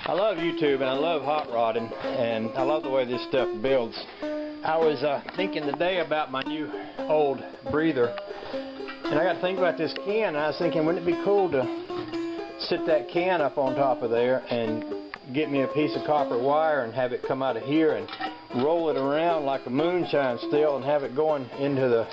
I love YouTube and I love hot rodding and I love the way this stuff builds. I was thinking today about my new old breather, and I got to think about this can, and I was thinking, wouldn't it be cool to sit that can up on top of there and get me a piece of copper wire and have it come out of here and roll it around like a moonshine still and have it going into the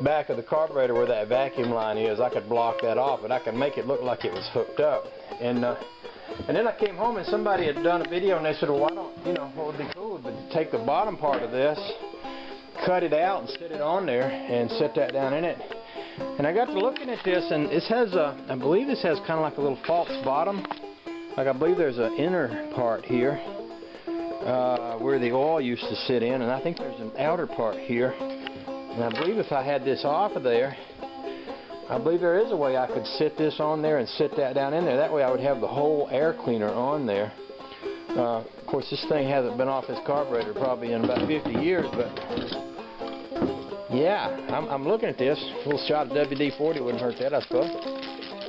back of the carburetor where that vacuum line is. I could block that off, but I could make it look like it was hooked up. And then I came home and somebody had done a video and they said, well, why don't, what would be cool would be to take the bottom part of this, cut it out and sit it on there and set that down in it. And I got to looking at this, and this has I believe this has kind of like a little false bottom. Like I believe there's an inner part here where the oil used to sit in, and I think there's an outer part here. And I believe if I had this off of there, I believe there is a way I could sit this on there and sit that down in there. That way I would have the whole air cleaner on there. Of course, this thing hasn't been off this carburetor probably in about 50 years, but yeah, I'm looking at this. A little shot of WD-40 wouldn't hurt that, I suppose.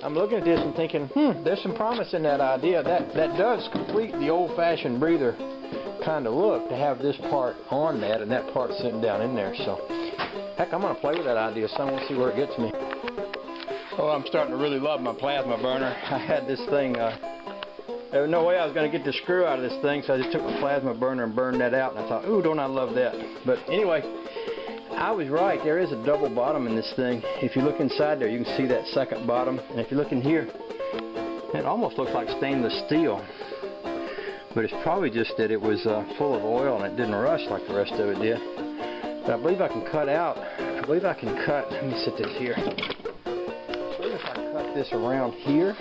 I'm looking at this and thinking, there's some promise in that idea. That does complete the old-fashioned breather kind of look, to have this part on that and that part sitting down in there. So, heck, I'm going to play with that idea some. We'll see where it gets me. Oh, I'm starting to really love my plasma burner. I had this thing, there was no way I was going to get the screw out of this thing, so I just took my plasma burner and burned that out, and I thought, ooh, don't I love that. But anyway, I was right. There is a double bottom in this thing. If you look inside there, you can see that second bottom. And if you look in here, it almost looks like stainless steel. But it's probably just that it was full of oil and it didn't rust like the rest of it did. But I believe I can cut out, let me set this here. I believe if I cut this around here,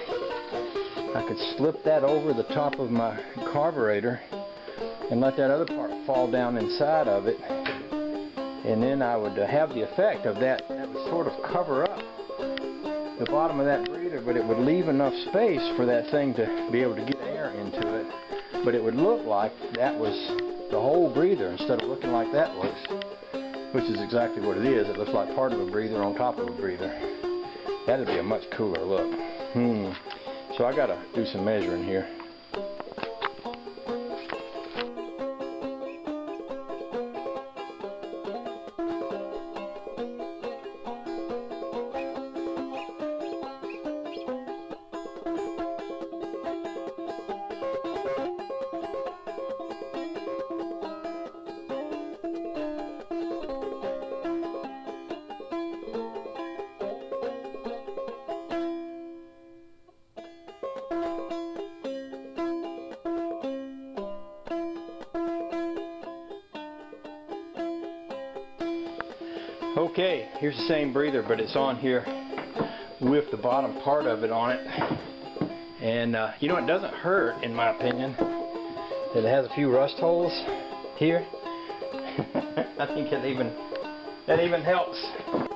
I could slip that over the top of my carburetor and let that other part fall down inside of it. And then I would have the effect of that would sort of cover up the bottom of that breather, but it would leave enough space for that thing to be able to get air into it. But it would look like that was the whole breather instead of looking like that looks, which is exactly what it is. It looks like part of a breather on top of a breather. That would be a much cooler look. So I got to do some measuring here. Okay, here's the same breather, but it's on here with the bottom part of it on it. And it doesn't hurt, in my opinion, that it has a few rust holes here. I think that even helps.